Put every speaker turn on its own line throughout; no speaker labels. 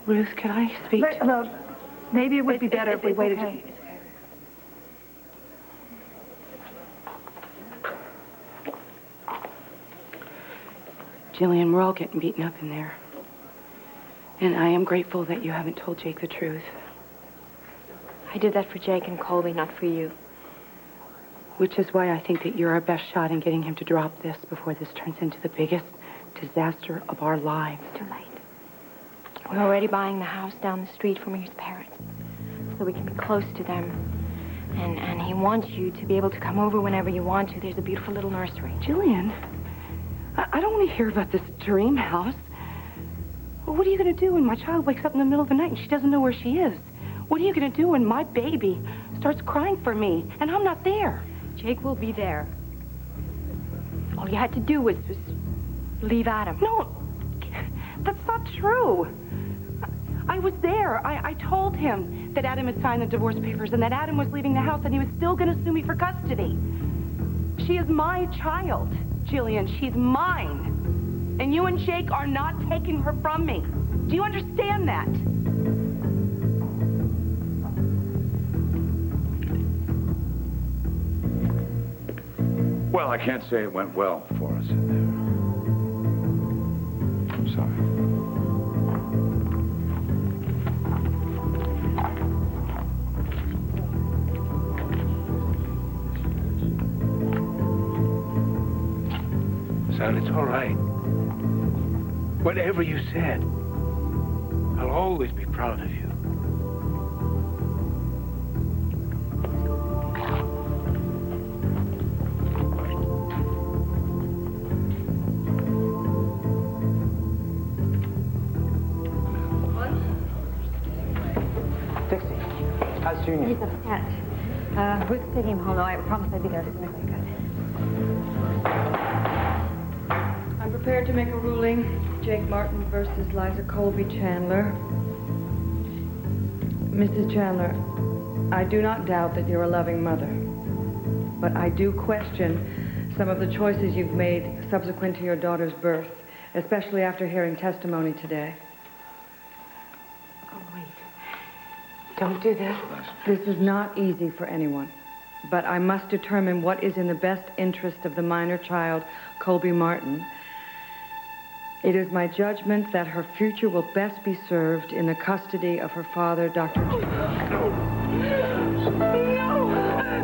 Ruth, can I speak?
Well, maybe it would be better if we waited.
Okay. Jillian, we're all getting beaten up in there. And I am grateful that you haven't told Jake the truth.
I did that for Jake and Colby, not for you.
Which is why I think that you're our best shot in getting him to drop this before this turns into the biggest disaster of our lives.
Too late. We're already buying the house down the street from his parents, so we can be close to them. And he wants you to be able to come over whenever you want to. There's a beautiful little nursery.
Jillian, I don't want to hear about this dream house. Well, what are you going to do when my child wakes up in the middle of the night and she doesn't know where she is? What are you going to do when my baby starts crying for me and I'm not there?
Jake will be there. All you had to do was leave Adam.
No, that's not true. I was there. I told him that Adam had signed the divorce papers and that Adam was leaving the house and he was still going to sue me for custody. She is my child, Jillian. She's mine. And you and Jake are not taking her from me. Do you understand that?
Well, I can't say it went well for us in there. I'm sorry.
Son, it's all right. Whatever you said, I'll always be proud of you.
Dixie, how's Junior?
He's upset. Ruth's taking him home, though. I promised I'd be there as soon as I could.
I'm prepared to make a ruling. Jake Martin versus Liza Colby Chandler. Mrs. Chandler, I do not doubt that you're a loving mother, but I do question some of the choices you've made subsequent to your daughter's birth, especially after hearing testimony today.
Oh, wait. Don't do this.
This is not easy for anyone, but I must determine what is in the best interest of the minor child, Colby Martin. It is my judgment that her future will best be served in the custody of her father, Dr.
No,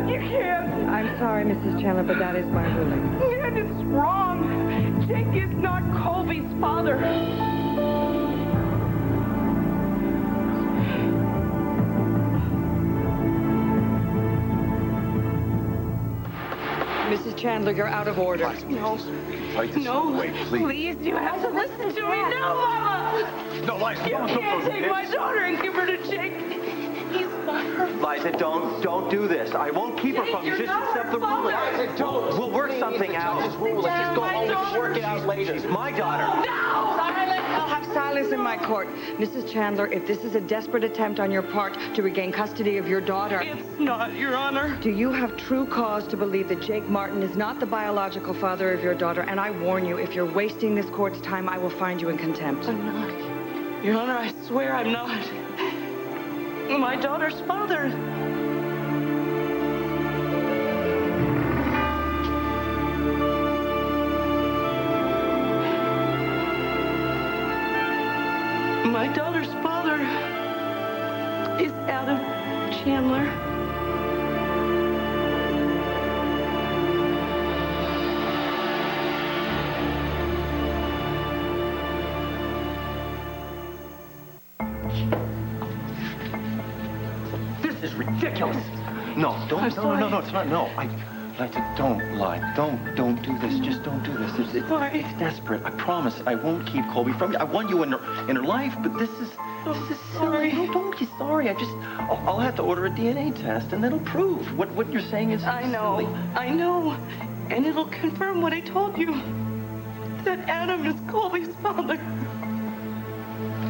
you can't.
I'm sorry, Mrs. Chandler, but that is my ruling.
And it's wrong. Jake is not Colby's father.
Mrs. Chandler, you're out of order.
No. No, please, you have to listen to me. No, Mama!
No, Liza,
You can't take my daughter and give her to Jake. He's not her father.
Liza, don't do this. I won't keep her from you. Just accept the ruling. Liza, don't. We'll work something out.
Let's just go home and work it out later.
She's my daughter.
No!
I'll have silence in my court. Mrs. Chandler, if this is a desperate attempt on your part to regain custody of your daughter...
It's not, Your Honor.
Do you have true cause to believe that Jake Martin is not the biological father of your daughter? And I warn you, if you're wasting this court's time, I will find you in contempt.
I'm not. Your Honor, I swear I'm not. My daughter's father. My daughter's father is Adam Chandler.
This is ridiculous. No, it's not. No, Liza, don't lie. Don't do this. Just don't do this. It's desperate. I promise I won't keep Colby from you. I want you in her life, but this is silly. No, don't be sorry. I'll have to order a DNA test, and that'll prove what you're saying is
I know.
silly.
I know. And it'll confirm what I told you. That Adam is Colby's father.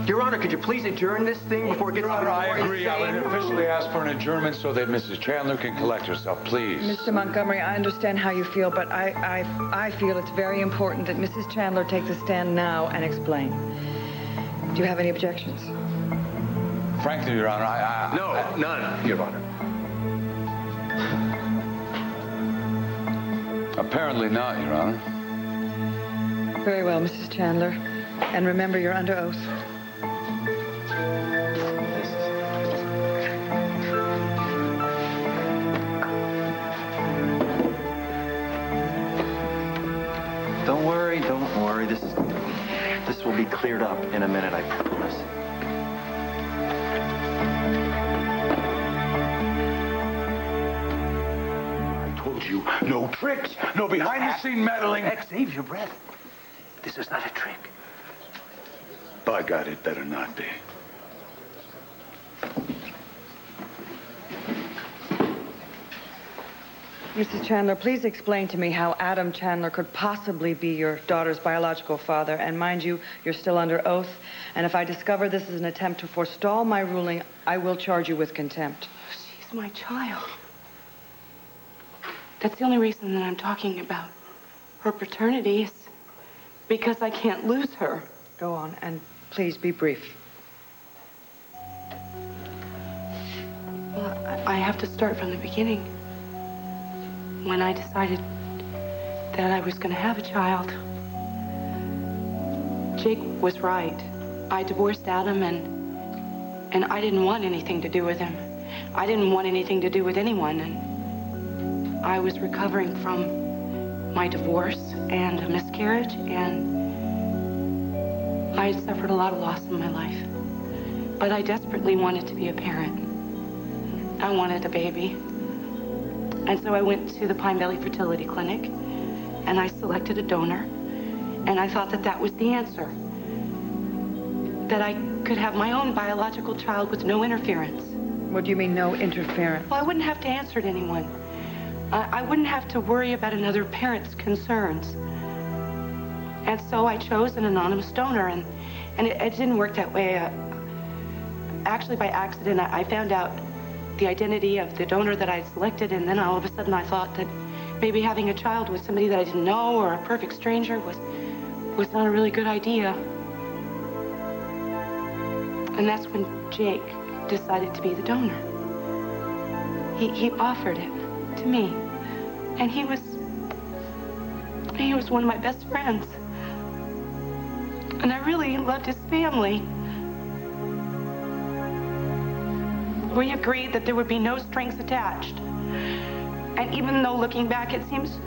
Your Honor, could you please adjourn this thing before it gets...
Your Honor, I agree. I would officially ask for an adjournment so that Mrs. Chandler can collect herself, please.
Mr. Montgomery, I understand how you feel, but I feel it's very important that Mrs. Chandler take the stand now and explain. Do you have any objections?
Frankly, Your Honor,
No, none, Your Honor.
Apparently not, Your Honor.
Very well, Mrs. Chandler. And remember, you're under oath.
Don't worry, don't worry. This will be cleared up in a minute, I promise.
I told you, no tricks, no behind-the-scene meddling.
Save your breath. This is not a trick.
By God, it better not be.
Mrs. Chandler, please explain to me how Adam Chandler could possibly be your daughter's biological father. And mind you, you're still under oath. And if I discover this is an attempt to forestall my ruling, I will charge you with contempt.
She's my child. That's the only reason that I'm talking about her paternity is because I can't lose her.
Go on, and please be brief.
Well, I have to start from the beginning. When I decided that I was going to have a child, Jake was right. I divorced Adam, and I didn't want anything to do with him. I didn't want anything to do with anyone, and I was recovering from my divorce and a miscarriage, and I had suffered a lot of loss in my life. But I desperately wanted to be a parent. I wanted a baby. And so I went to the Pine Valley Fertility Clinic, and I selected a donor, and I thought that that was the answer. That I could have my own biological child with no interference.
What do you mean, no interference?
Well, I wouldn't have to answer to anyone. I wouldn't have to worry about another parent's concerns. And so I chose an anonymous donor, and it didn't work that way. Actually, by accident, I found out the identity of the donor that I had selected, and then all of a sudden I thought that maybe having a child with somebody that I didn't know or a perfect stranger was not a really good idea. And that's when Jake decided to be the donor. He offered it to me, and he was one of my best friends. And I really loved his family. We agreed that there would be no strings attached. And even though looking back it seems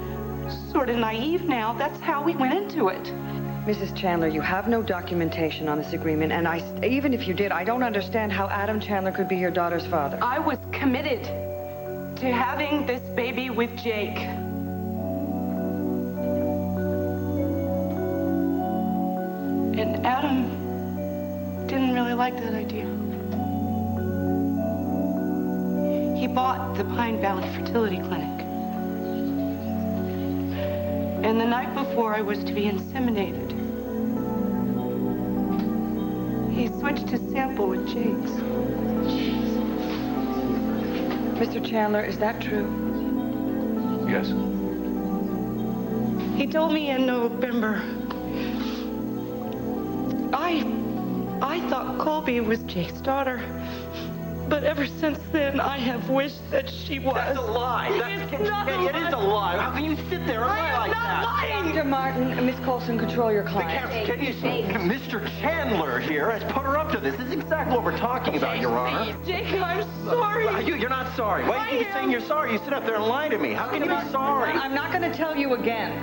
sort of naive now, that's how we went into it.
Mrs. Chandler, you have no documentation on this agreement, and even if you did, I don't understand how Adam Chandler could be your daughter's father.
I was committed to having this baby with Jake. And Adam didn't really like that idea. He bought the Pine Valley Fertility Clinic. And the night before I was to be inseminated, he switched his sample with Jake's.
Mr. Chandler, is that true?
Yes.
He told me in November. I thought Colby was Jake's daughter. But ever since then, I have wished that she was.
That's a lie.
It is not a lie.
It is a lie. How can you sit there and lie like that?
I am not lying.
Dr. Martin and Miss Colson, control your client.
Can you see? Mr. Chandler here has put her up to this. This is exactly what we're talking about, Your Honor.
Jake, I'm sorry.
You're not sorry. Why do you keep saying you're sorry? You sit up there and lie to me. How can you be sorry?
I'm not going to tell you again.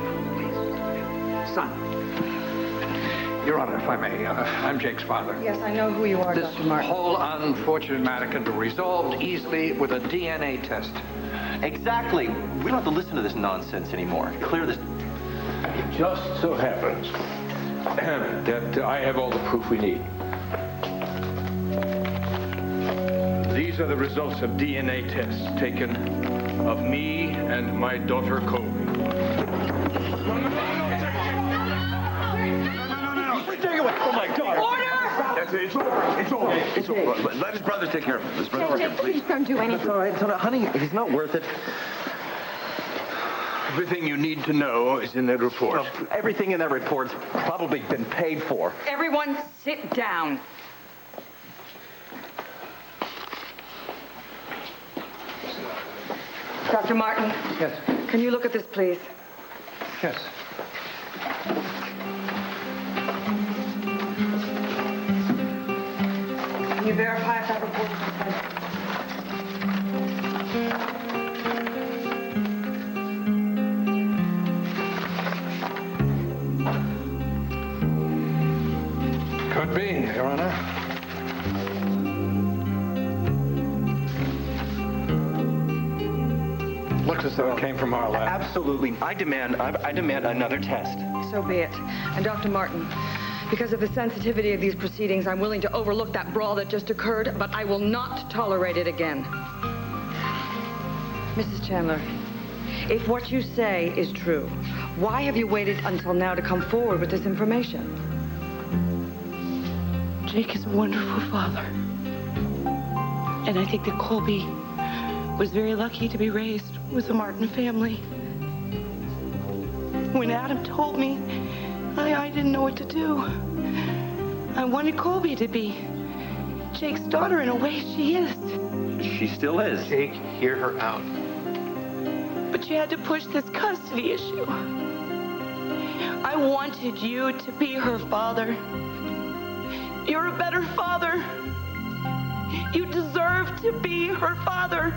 Son. Your Honor, if I may, I'm Jake's father.
Yes, I know who you are,
This
Dr. Martin.
whole unfortunate matter can be resolved easily with a DNA test.
Exactly. We don't have to listen to this nonsense anymore. Clear this.
It just so happens that I have all the proof we need. These are the results of DNA tests taken of me and my daughter, Colby.
Take away. Oh, my God.
Order! It's over. It's over. It's over. Let his brothers take care of him. His brother,
Jake, please don't do anything.
It's all right. Honey, he's not worth it.
Everything you need to know is in that report.
Well, everything in that report's probably been paid for.
Everyone sit down. Dr. Martin.
Yes.
Can you look at this, please?
Yes.
Can you verify if that report is correct?
Could be, Your Honor. Looks as though it came from our lab.
Absolutely. I demand another test.
So be it. And Dr. Martin, because of the sensitivity of these proceedings, I'm willing to overlook that brawl that just occurred, but I will not tolerate it again. Mrs. Chandler, if what you say is true, why have you waited until now to come forward with this information?
Jake is a wonderful father. And I think that Colby was very lucky to be raised with the Martin family. When Adam told me, I didn't know what to do. I wanted Colby to be Jake's daughter in a way she is.
She still is.
Jake, hear her out.
But you had to push this custody issue. I wanted you to be her father. You're a better father. You deserve to be her father.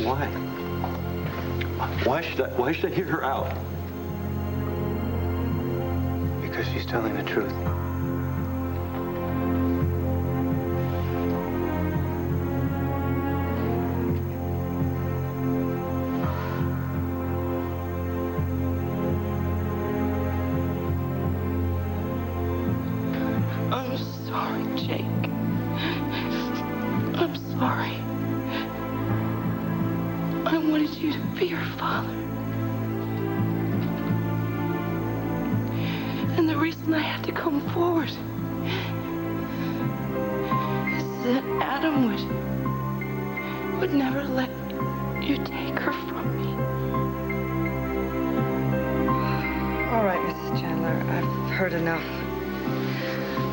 Why? Why should I hear her out?
Because she's telling the truth.
I'm sorry, Jake. I'm sorry. I wanted you to be her father. And the reason I had to come forward is that Adam would never let you take her from me.
All right, Mrs. Chandler, I've heard enough.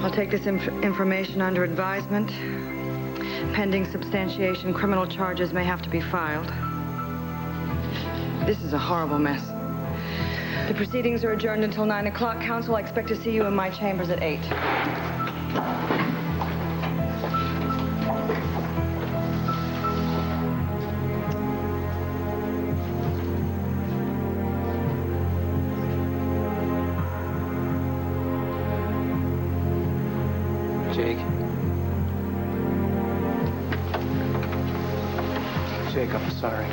I'll take this information under advisement. Pending substantiation, criminal charges may have to be filed. This is a horrible mess. The proceedings are adjourned until 9 o'clock. Counsel, I expect to see you in my chambers at 8.
Jake. Jake, I'm sorry.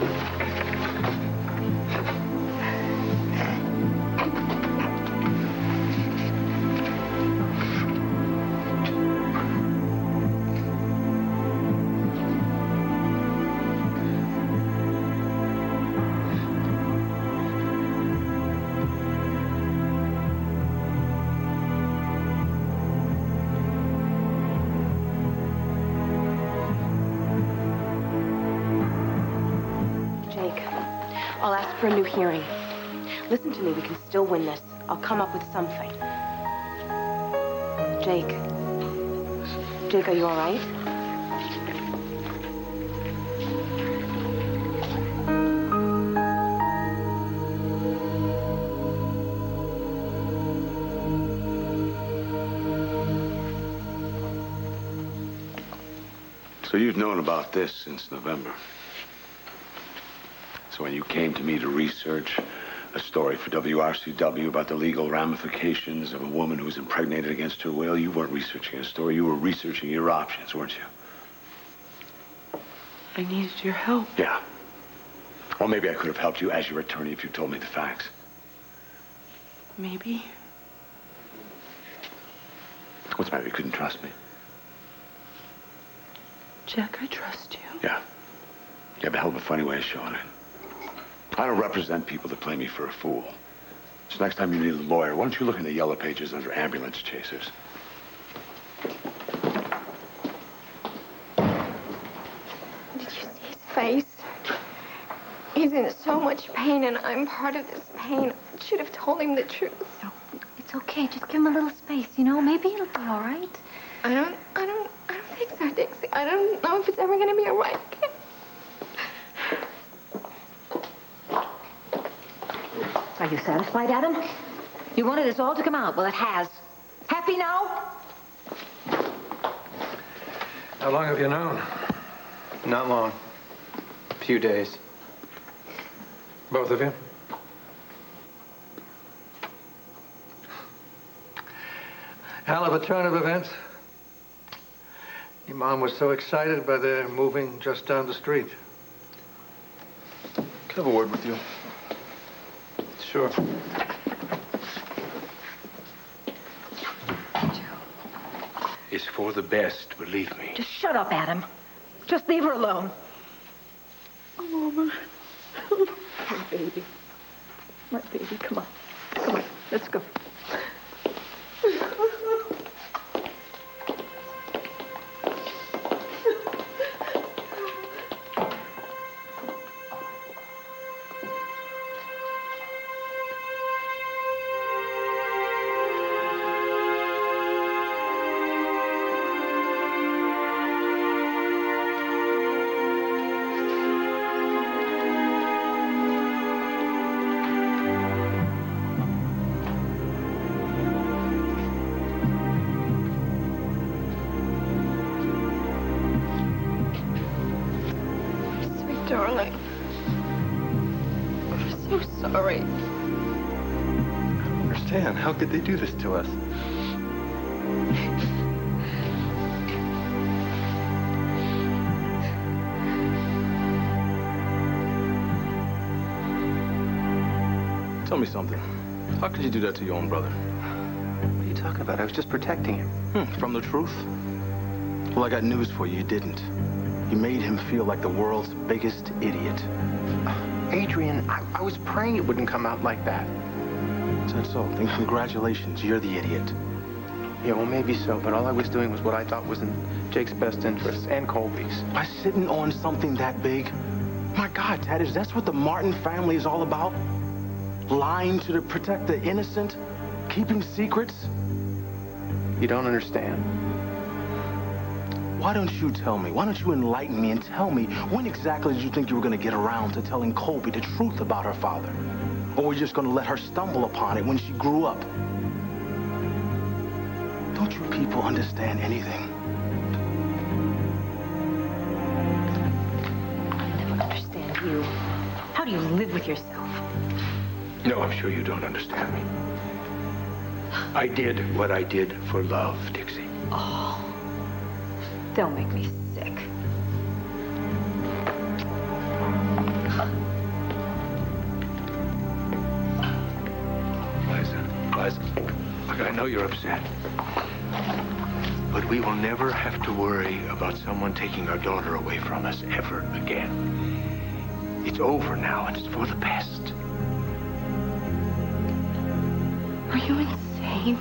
I'll ask for a new hearing. Listen to me, we can still win this. I'll come up with something. Jake. Jake, are you all right?
So you've known about this since November. So when you came to me to research a story for WRCW about the legal ramifications of a woman who's impregnated against her will, you weren't researching a story, you were researching your options, weren't you?
I needed your help.
Yeah. Or maybe I could have helped you as your attorney if you told me the facts.
Maybe.
What's the matter? You couldn't trust me?
Jack, I trust you.
Yeah. You have a hell of a funny way of showing it. I don't represent people that play me for a fool. So next time you need a lawyer, why don't you look in the yellow pages under ambulance chasers?
Did you see his face? He's in so much pain, and I'm part of this pain. I should have told him the truth.
No, it's okay. Just give him a little space, you know? Maybe it'll be all right.
I don't think so, Dixie. I don't know if it's ever going to be all right again.
Are you satisfied, Adam? You wanted this all to come out. Well, it has. Happy now?
How long have you known?
Not long. A few days.
Both of you? Hell of a turn of events. Your mom was so excited by their moving just down the street.
Can I have a word with you? Sure.
It's for the best, believe me.
Just shut up, Adam. Just leave her alone.
Oh, Mama. My baby. My baby, come on. Come on, let's go. Darling. I'm so sorry.
I don't understand. How could they do this to us?
Tell me something. How could you do that to your own brother?
What are you talking about? I was just protecting him.
From the truth? Well, I got news for you. You didn't. You made him feel like the world's biggest idiot.
Adrian, I was praying it wouldn't come out like that.
Said so. Then congratulations. You're the idiot.
Yeah, well, maybe so, but all I was doing was what I thought was in Jake's best interests and Colby's.
By sitting on something that big? My God, Tad, is that what the Martin family is all about? Lying to protect the innocent? Keeping secrets?
You don't understand.
Why don't you tell me? Why don't you enlighten me and tell me when exactly did you think you were going to get around to telling Colby the truth about her father? Or were you just going to let her stumble upon it when she grew up? Don't you people understand anything?
I never understand you. How do you live with yourself?
No, I'm sure you don't understand me. I did what I did for love, Dixie.
Oh, don't make me sick.
Liza, look, I know you're upset. But we will never have to worry about someone taking our daughter away from us ever again. It's over now, and it's for the best.
Are you insane?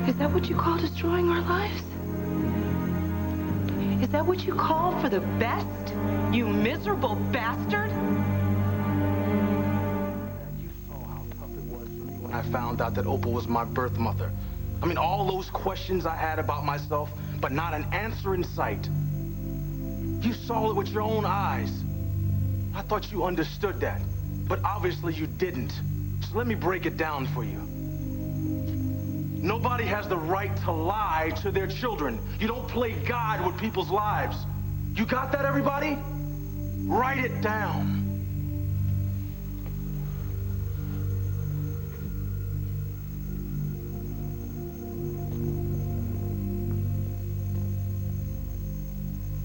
Is that what you call destroying our lives? Is that what you call for the best? You miserable bastard?
You saw how tough it was for me when I found out that Opal was my birth mother. I mean, all those questions I had about myself, but not an answer in sight. You saw it with your own eyes. I thought you understood that, but obviously you didn't. So let me break it down for you. Nobody has the right to lie to their children. You don't play God with people's lives. You got that, everybody? Write it down.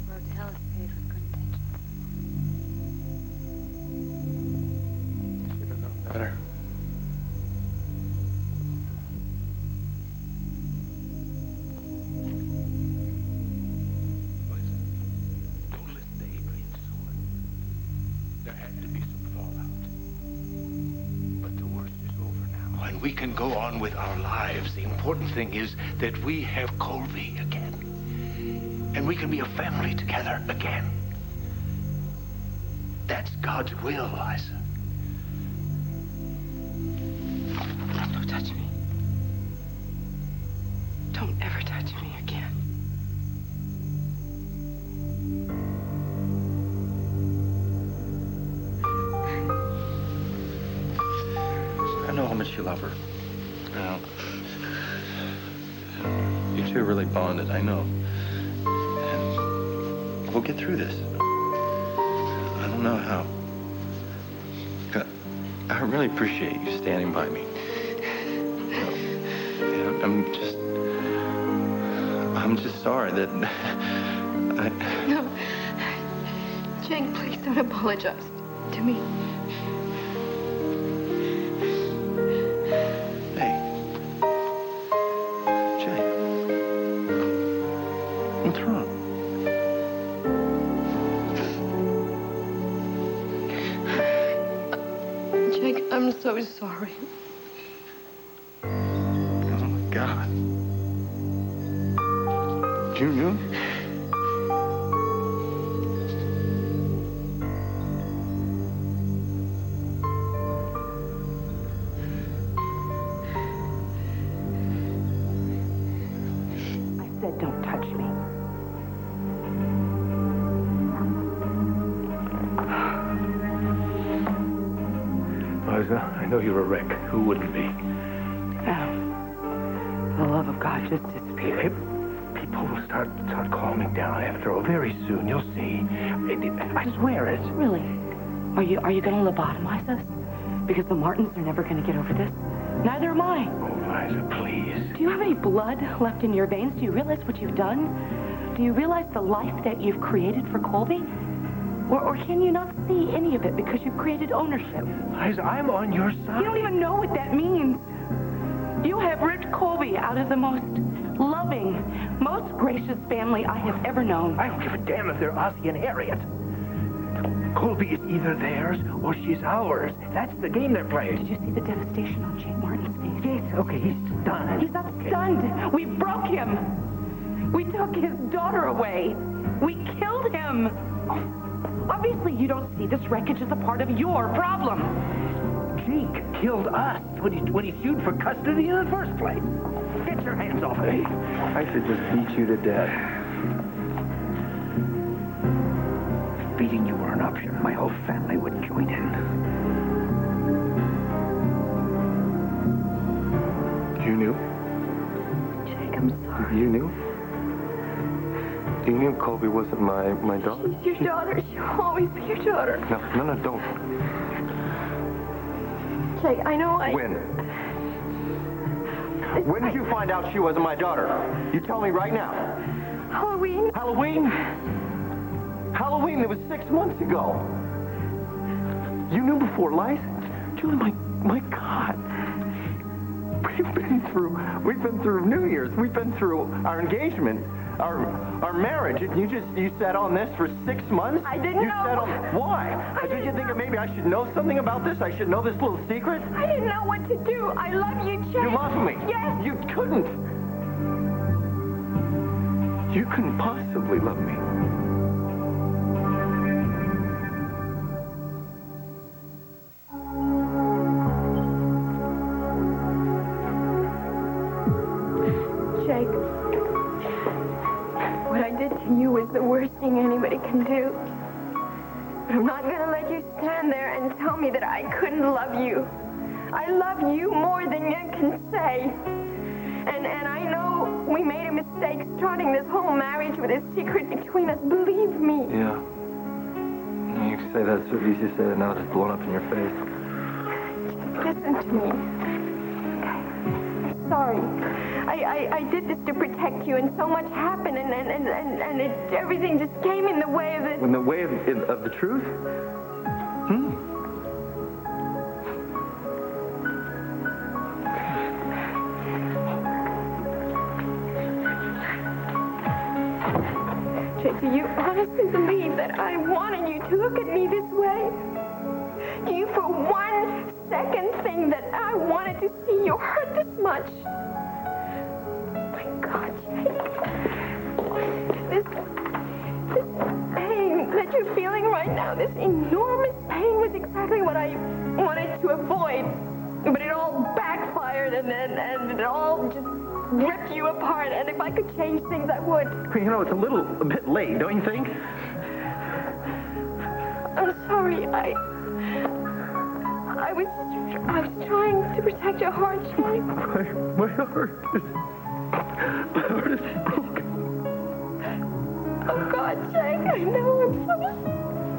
Motel is paid with good intentions.
Should have known better.
Don't listen to Adrian's sword. There had to be some fallout. But the worst is over now. And we can go on with our lives. The important thing is that we have Colby again. And we can be a family together again. That's God's will, Liza.
Don't touch me. Don't ever touch me again.
how much you love her. You two are really bonded, I know. And we'll get through this. I don't know how. I really appreciate you standing by me. I'm just sorry that
No. Jake, please don't apologize to me.
Hey. Jake. What's wrong?
Jake, I'm so sorry.
Oh, my God. You knew?
I said don't touch me.
Liza, I know you're a wreck. Who wouldn't be?
For the love of God, just disappear.
People will start calming down after all. Very soon, you'll see. I swear it.
Really? Are you going to lobotomize us? Because the Martins are never going to get over this. Neither am I.
Oh, Liza, please.
Do you have any blood left in your veins? Do you realize what you've done? Do you realize the life that you've created for Colby? Or can you not see any of it because you've created ownership?
Liza, I'm on your side.
You don't even know what that means. You have ripped Colby out of the most loving, most gracious family I have ever known.
I don't give a damn if they're Ozzie and Harriet. Colby is either theirs or she's ours. That's the game they're playing.
Did you see the devastation on Jake Martin's face?
Yes, okay, he's stunned.
He's not stunned. We broke him. We took his daughter away. We killed him. Obviously, you don't see this wreckage as a part of your problem.
Jake killed us when he sued for custody in the first place. Get your hands off of me.
I should just beat you to death.
If beating you were an option, my whole family would join in.
You knew?
Jake, I'm sorry.
You knew? You knew Colby wasn't my daughter?
She's your daughter. She'll always be your daughter.
No, don't.
Jake, I know
When? When did you find out she wasn't my daughter? You tell me right now.
Halloween.
Halloween? Halloween, it was 6 months ago. You knew before, Liza? Julie, my God. We've been through New Year's. We've been through our engagement, our marriage, and you sat on this for 6 months?
I didn't know.
Why? Did you think maybe I should know something about this? I should know this little secret?
I didn't know what to do. I love you, Jake.
You love me?
Yes.
You couldn't. You couldn't possibly love me.
Jake, what I did to you is the worst thing anybody can do. But I'm not going to let you stand there and tell me that I couldn't love you. I love you more than you can say. And I know we made a mistake starting this whole marriage with a secret between us. Believe me.
Yeah. You can say that. It's so easy to say that now it's blown up in your face.
Listen to me. Okay. I'm sorry. I did this to protect you, and so much happened, and everything just came in the way of it.
In the way of the truth?
Jake, do you honestly believe that I wanted you to look at me this way? Do you for 1 second think that I wanted to see you hurt this much? God, Jake. This pain that you're feeling right now, this enormous pain was exactly what I wanted to avoid. But it all backfired and it all just ripped you apart. And if I could change things, I would.
You know, it's a bit late, don't you think?
I'm sorry. I was trying to protect your heart, Jake.
My heart is broken.
Oh, God, Jake, I know.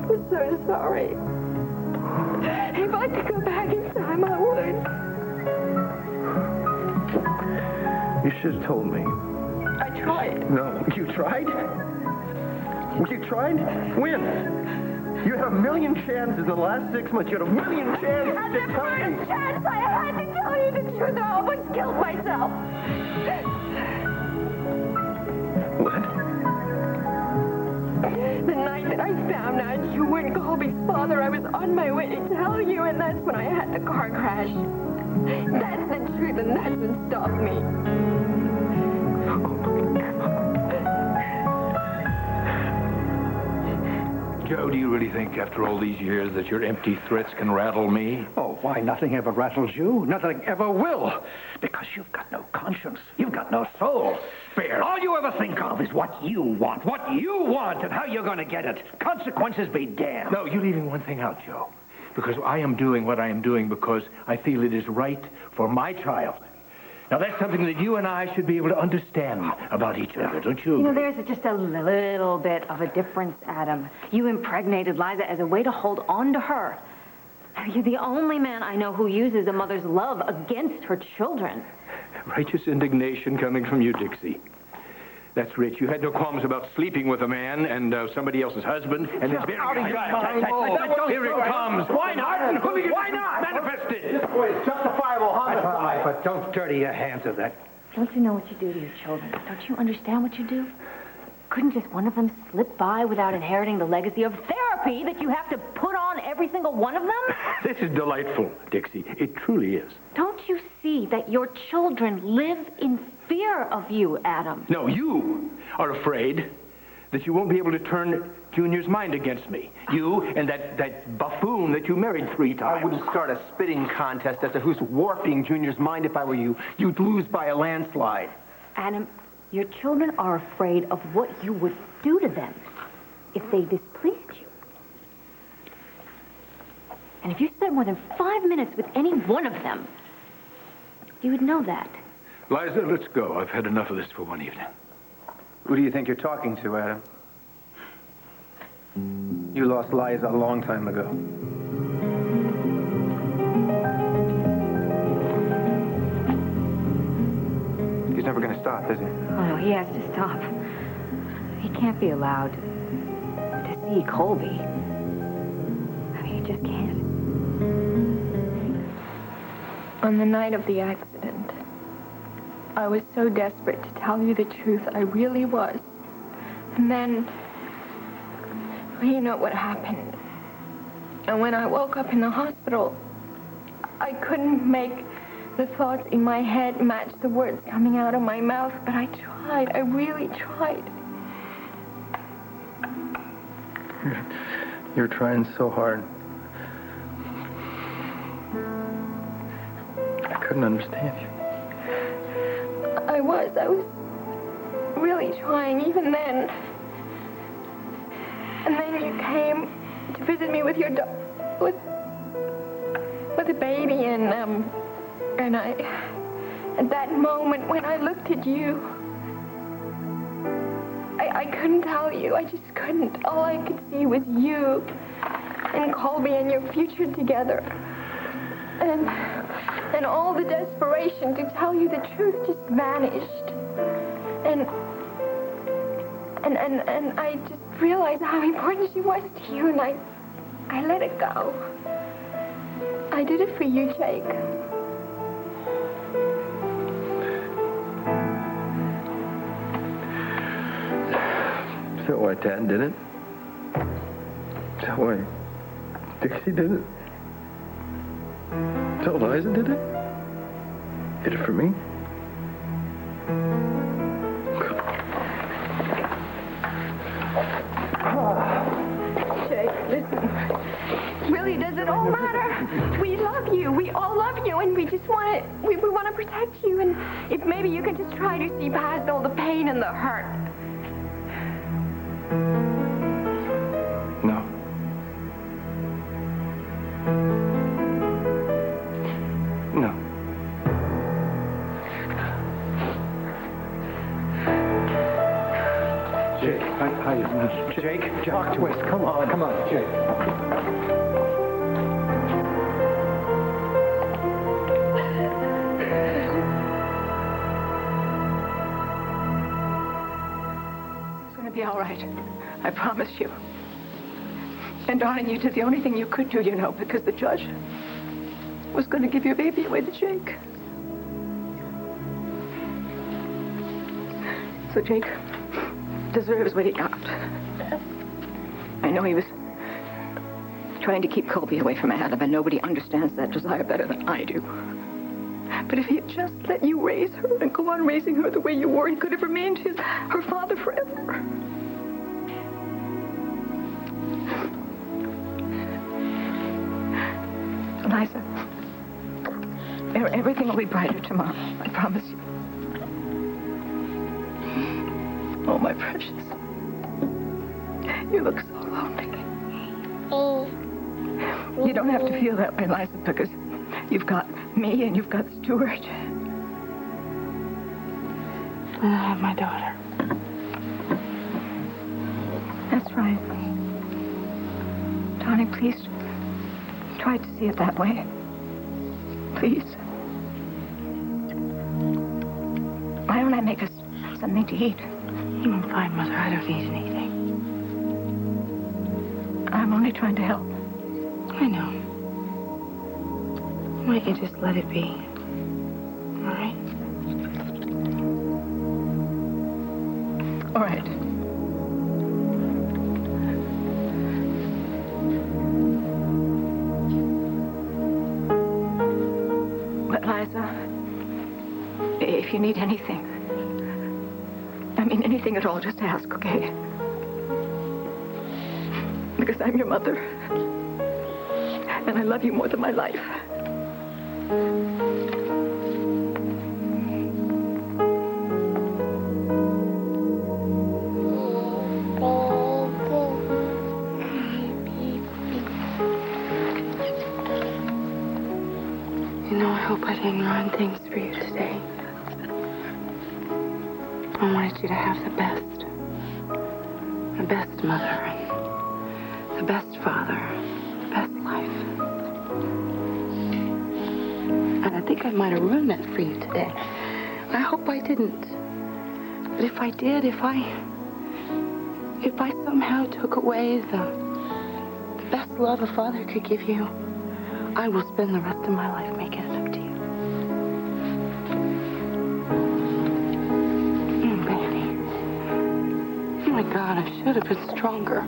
I'm so sorry. If I could go back in time, I would.
You should have told me.
I tried.
No. You tried? You tried? When? You had a million chances in the last 6 months. You had a million chances
At
to
the
tell me.
first chance I had to tell you the truth, I almost killed myself.
What?
The night that I found out you weren't Colby's father, I was on my way to tell you, and that's when I had the car crash. That's the truth, and that's what stopped me.
Joe, do you really think after all these years that your empty threats can rattle me?
Oh, why, nothing ever rattles you. Nothing ever will. Because you've got no conscience. You've got no soul.
Fair.
All you ever think of is what you want. What you want and how you're going to get it. Consequences be damned.
No, you're leaving one thing out, Joe. Because I am doing what I am doing because I feel it is right for my child. Now, that's something that you and I should be able to understand about each other, don't you?
You know, there's just a little bit of a difference, Adam. You impregnated Liza as a way to hold on to her. You're the only man I know who uses a mother's love against her children.
Righteous indignation coming from you, Dixie. That's rich. You had no qualms about sleeping with a man and somebody else's husband, and then burying Here it comes. Why not? Why not? Manifest it.
This boy is justifiable homicide.
But don't dirty your hands of that.
Don't you know what you do to your children? Don't you understand what you do? Couldn't just one of them slip by without inheriting the legacy of therapy that you have to put on every single one of them?
This is delightful, Dixie. It truly is.
Don't you see that your children live in fear of you, Adam?
No, you are afraid that you won't be able to turn Junior's mind against me. You and that buffoon that you married 3 times.
I wouldn't start a spitting contest as to who's warping Junior's mind if I were you. You'd lose by a landslide.
Adam, your children are afraid of what you would do to them if they displeased you. And if you spent more than 5 minutes with any one of them, you would know that.
Liza, let's go. I've had enough of this for one evening.
Who do you think you're talking to, Adam? You lost Liza a long time ago. He's never going to stop, is he?
Oh, no, he has to stop. He can't be allowed to see Colby. I mean, he just can't.
On the night of the accident, I was so desperate to tell you the truth. I really was. And then, well, you know what happened. And when I woke up in the hospital, I couldn't make the thoughts in my head match the words coming out of my mouth, but I tried. I really tried.
You're trying so hard. I couldn't understand you.
I was really trying even then. And then you came to visit me with your with a baby, and I, at that moment when I looked at you, I couldn't tell you. I just couldn't. All I could see was you and Colby and your future together. And all the desperation to tell you the truth just vanished. And I just realized how important she was to you, and I let it go. I did it for you, Jake.
Is that why Dad did it? Is that why Dixie did it? Is that why Liza did it? Did it for me?
Jake, listen. Really, does it all matter? We love you. We all love you, and we just want to. We want to protect you. And if maybe you could just try to see past all the pain and the hurt.
No.
Jake, talk to us. Come on, Jake.
It's going to be all right. I promise you. And darling, you did the only thing you could do, you know, because the judge was going to give your baby away to Jake. So Jake deserves what he got. I know he was trying to keep Colby away from Adam, and nobody understands that desire better than I do. But if he had just let you raise her and go on raising her the way you were, he could have remained her father forever. Liza, everything will be brighter tomorrow. I promise you. Oh, my precious. You look so lonely. You don't have to feel that way, Liza, because you've got me and you've got Stuart.
And I have my daughter.
That's right. Darling, please try to see it that way. Please. Why don't I make us something to eat?
I'm fine, Mother. I don't need anything.
I'm only trying to help.
I know. Why don't you just let it be? All right?
All right. But, Liza, if you need anything, I mean anything at all, just ask, okay? Because I'm your mother. And I love you more than my life.
You know, I hope I didn't ruin things for you today. I wanted you to have the best mother, and the best father, the best life. And I think I might have ruined that for you today. I hope I didn't. But if I did, if I somehow took away the best love a father could give you, I will spend the rest of my life making it up to you. Baby. Oh my God, I should have been stronger.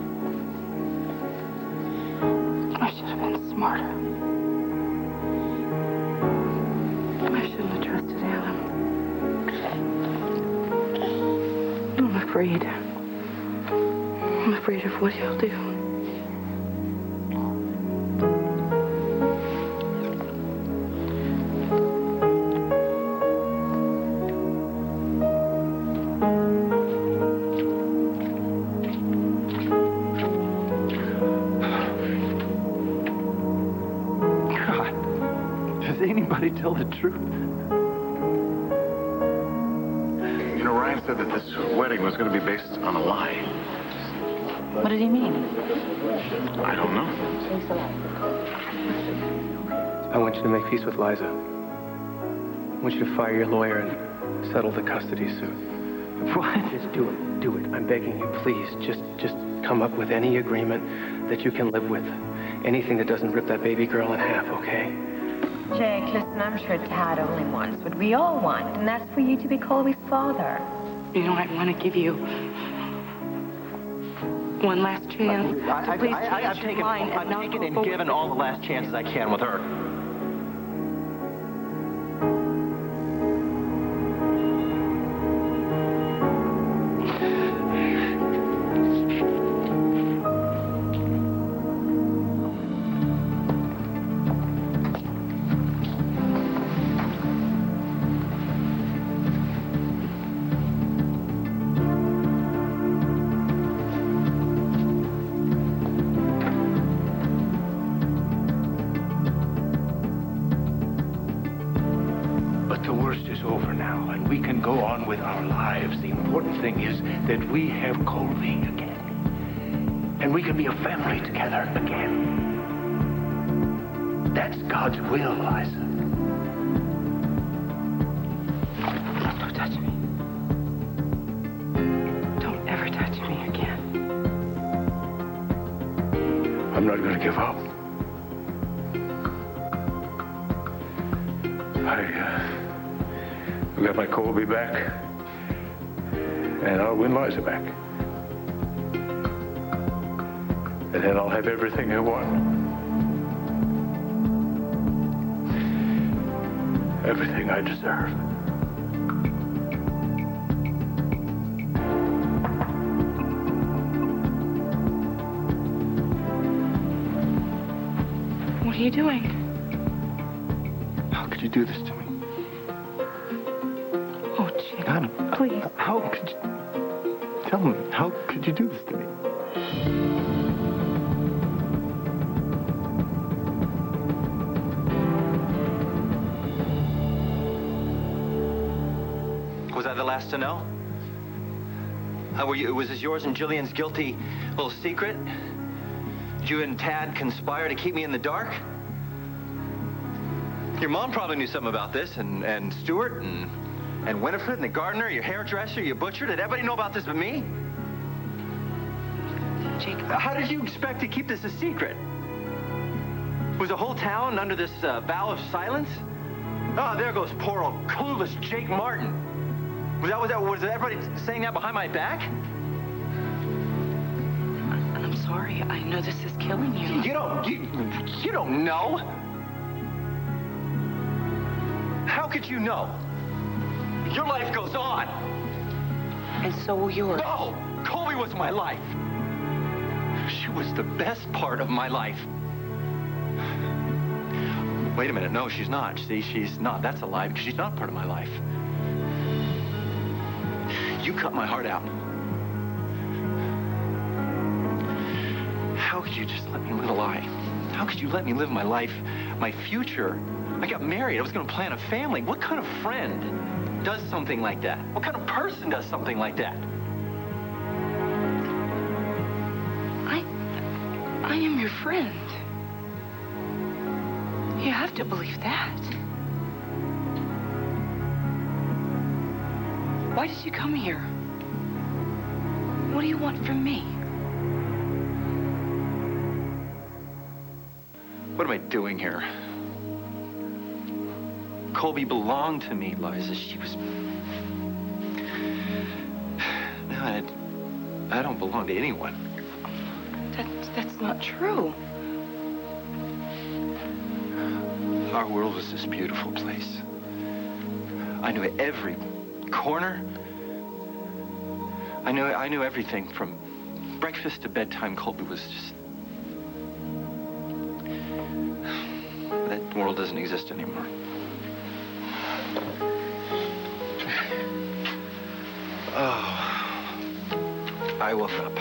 I should have been smarter. I shouldn't have trusted Adam. I'm afraid. I'm afraid of what he'll do.
Tell the truth.
You know, Ryan said that this wedding was going to be based on a lie.
What did he mean?
I don't know.
I want you to make peace with Liza. I want you to fire your lawyer and settle the custody suit.
What?
Just do it. Do it. I'm begging you, please. Just come up with any agreement that you can live with. Anything that doesn't rip that baby girl in half, okay?
Jake, listen, I'm sure Dad only wants what we all want, and that's for you to be Colby's father.
You know, I want to give you one last chance.
I've taken and given all the last chances I can with her.
Go on with our lives. The important thing is that we have Colby again. and we can be a family together again. That's God's will, Liza.
Don't touch me. Don't ever touch me again.
I'm not going to give up. I'll get my Colby back, and I'll win Liza back. And then I'll have everything I want. Everything I deserve.
What are you doing?
How could you do this to me?
Oh, Jake,
Adam,
please.
How could you... Tell me, how could you do this to me?
Was I the last to know? Was this yours and Jillian's guilty little secret? Did you and Tad conspire to keep me in the dark? Your mom probably knew something about this, and Stuart, and Winifred, and the gardener, your hairdresser, your butcher. Did everybody know about this but me?
Jake,
how did you expect to keep this a secret? Was the whole town under this vow of silence? Oh, there goes poor old clueless Jake Martin. Was everybody saying that behind my back?
I'm sorry. I know this is killing you.
You don't know. How could you know? Your life goes on.
And so will yours.
No! Colby was my life. She was the best part of my life. Wait a minute. No, she's not. See, she's not. That's a lie, because she's not part of my life. You cut my heart out. How could you just let me live a lie? How could you let me live my life, my future? I got married. I was going to plan a family. What kind of friend does something like that? What kind of person does something like that?
I am your friend. You have to believe that. Why did you come here? What do you want from me?
What am I doing here? Colby belonged to me, Liza. She was... No, I don't belong to anyone.
That's not true.
Our world was this beautiful place. I knew every corner. I knew everything from breakfast to bedtime. Colby was just... That world doesn't exist anymore. Oh, I woke up.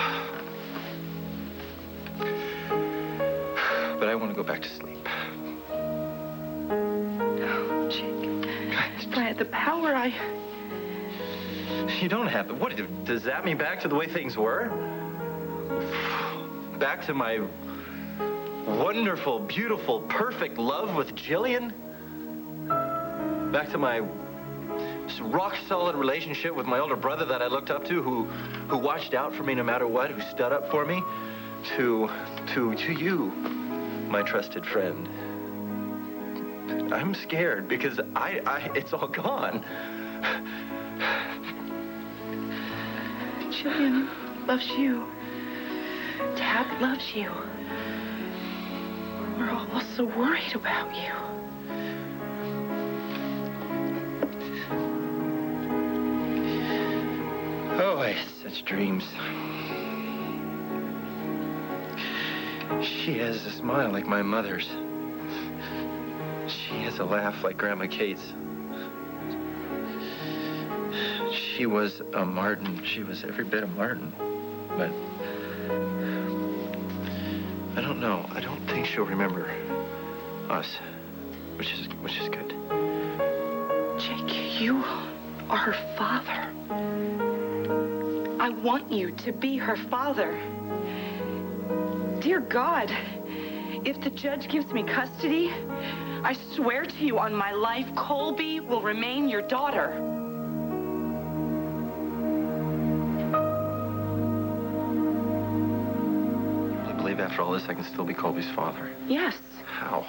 But I want to go back to sleep.
Oh, Jake. If I had the power,
You don't have to. What, does that mean back to the way things were? Back to my wonderful, beautiful, perfect love with Jillian? Back to my rock-solid relationship with my older brother that I looked up to, who watched out for me no matter what, who stood up for me? To you, my trusted friend. I'm scared because it's all gone.
Jillian loves you. Dad loves you. We're all so worried about you.
Oh, I had such dreams. She has a smile like my mother's. She has a laugh like Grandma Kate's. She was a Martin. She was every bit a Martin. But I don't know. I don't think she'll remember us, which is good.
Jake, you are her father. I want you to be her father. Dear God, if the judge gives me custody, I swear to you on my life, Colby will remain your daughter.
I believe after all this, I can still be Colby's father.
Yes.
How?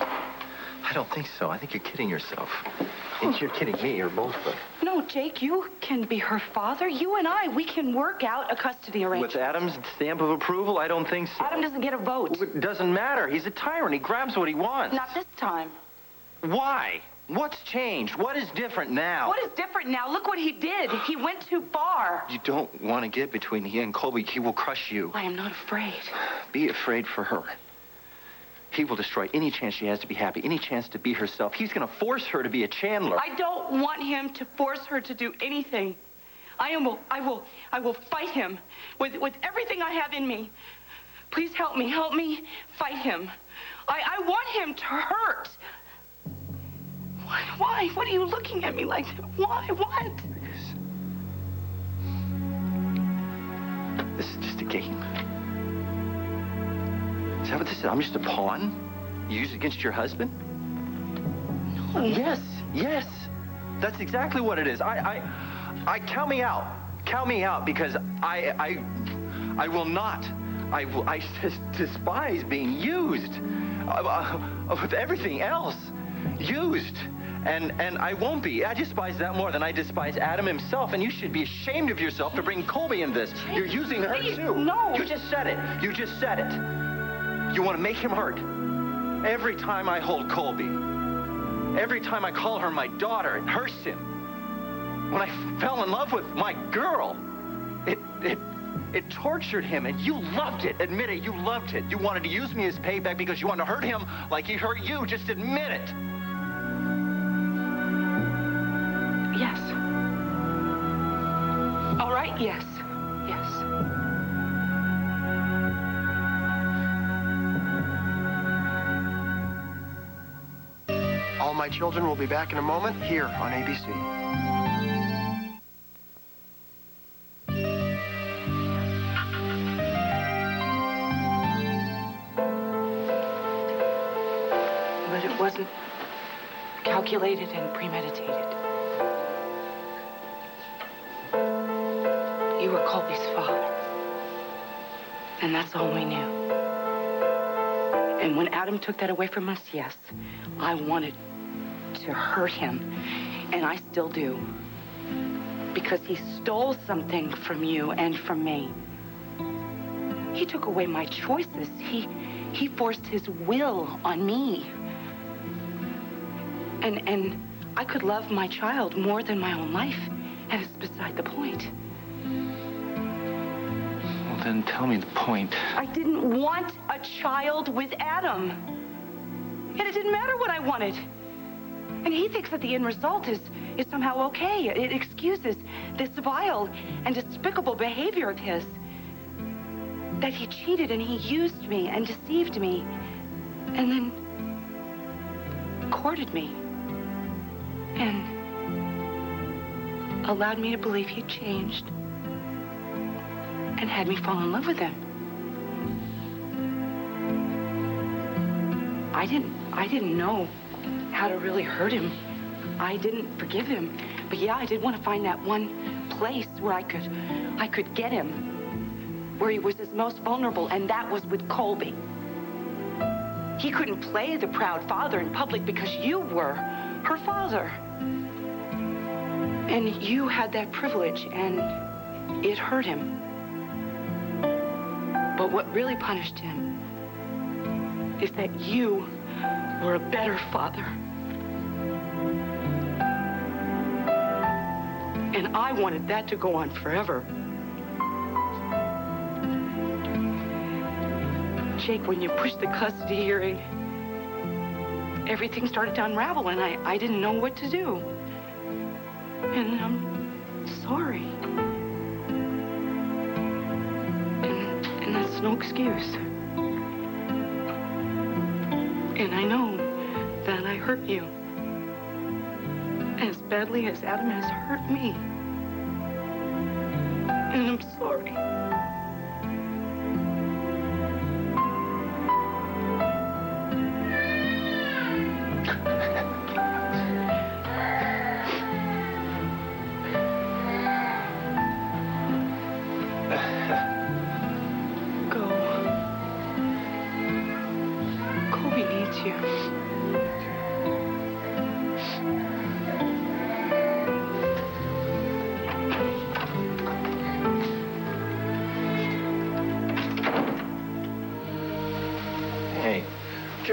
I don't think so. I think you're kidding yourself. And you're kidding me, or both of us.
No, Jake, you can be her father. You and I, we can work out a custody arrangement.
With Adam's stamp of approval? I don't think so.
Adam doesn't get a vote.
It doesn't matter. He's a tyrant. He grabs what he wants.
Not this time.
Why? What's changed? What is different now?
What is different now? Look what he did. He went too far.
You don't want to get between he and Colby. He will crush you.
I am not afraid.
Be afraid for her. He will destroy any chance she has to be happy, any chance to be herself. He's going to force her to be a Chandler.
I don't want him to force her to do anything. I will fight him with everything I have in me. Please help me fight him. I want him to hurt. Why? What are you looking at me like that? Why? What?
This is just a game. Is that what this is? I'm just a pawn? You use it against your husband?
No.
Yes. That's exactly what it is. I count me out. Count me out, because I will not. I just despise being used with everything else. Used. And I won't be. I despise that more than I despise Adam himself. And you should be ashamed of yourself to bring Colby in this. You're using her too.
No.
You just said it. You just said it. You want to make him hurt. Every time I hold Colby, every time I call her my daughter, it hurts him. When I fell in love with my girl, it tortured him, and you loved it. Admit it, you loved it. You wanted to use me as payback because you wanted to hurt him like he hurt you. Just admit it.
Yes. All right, yes. Yes.
All My Children will be back in a moment here on ABC.
But it wasn't calculated and premeditated. You were Colby's father. And that's all we knew. And when Adam took that away from us, yes, I wanted to hurt him. And I still do. Because he stole something from you and from me. He took away my choices. He forced his will on me. And I could love my child more than my own life. And it's beside the point.
Well, then tell me the point.
I didn't want a child with Adam. And it didn't matter what I wanted. And he thinks that the end result is somehow okay. It excuses this vile and despicable behavior of his. That he cheated and he used me and deceived me. And then courted me. And allowed me to believe he'd changed. And had me fall in love with him. I didn't know how to really hurt him. I didn't forgive him. But yeah, I did want to find that one place where I could get him. Where he was his most vulnerable, and that was with Colby. He couldn't play the proud father in public because you were her father. And you had that privilege, and it hurt him. But what really punished him is that you were a better father. And I wanted that to go on forever. Jake, when you pushed the custody hearing, everything started to unravel, and I didn't know what to do. And I'm sorry. And that's no excuse. And I know that I hurt you as badly as Adam has hurt me. And I'm sorry.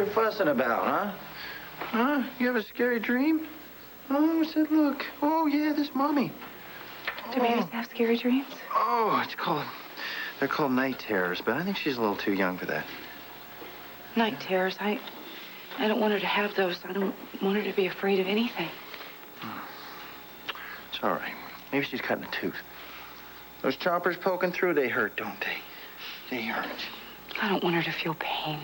you fussing about, huh? Huh? You have a scary dream? Oh, what's that look? Oh, yeah, this mommy.
Do babies have scary dreams?
Oh, they're called night terrors, but I think she's a little too young for that.
Night terrors. I don't want her to have those. I don't want her to be afraid of anything.
It's all right. Maybe she's cutting a tooth. Those choppers poking through, they hurt, don't they? They hurt.
I don't want her to feel pain.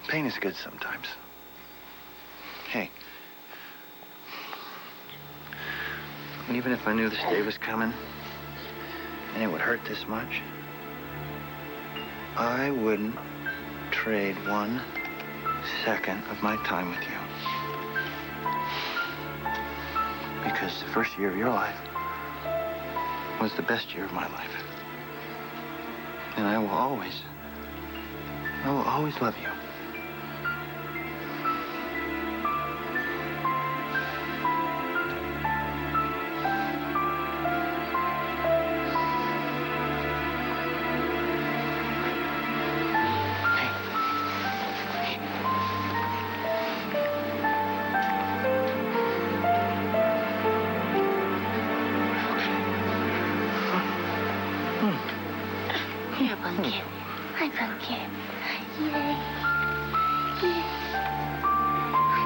Pain is good sometimes. Hey. Even if I knew this day was coming, and it would hurt this much, I wouldn't trade 1 second of my time with you. Because the first year of your life was the best year of my life. And I will always love you.
Here, Pumpkin. Hi, Pumpkin. Yay. Yay. Hi,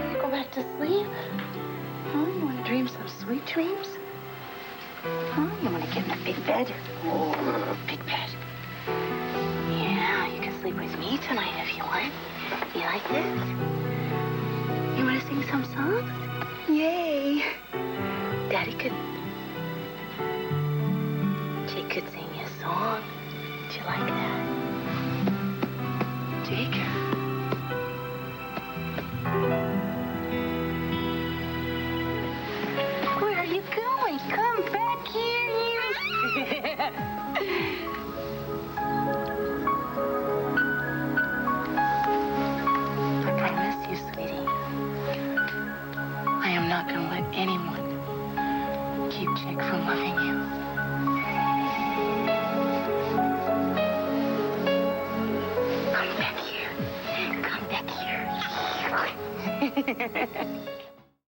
Pumpkin. Go back to sleep? Huh? You want to dream some sweet dreams? Huh? You want to get in a big bed? Oh, big bed. Yeah, you can sleep with me tonight if you want. You like this? You want to sing some songs? Yay. Daddy could sing you a song. Do you like that? Jake? Where are you going? Come back here, you. I promise you, sweetie, I am not going to let anyone keep Jake from loving you. Come back here.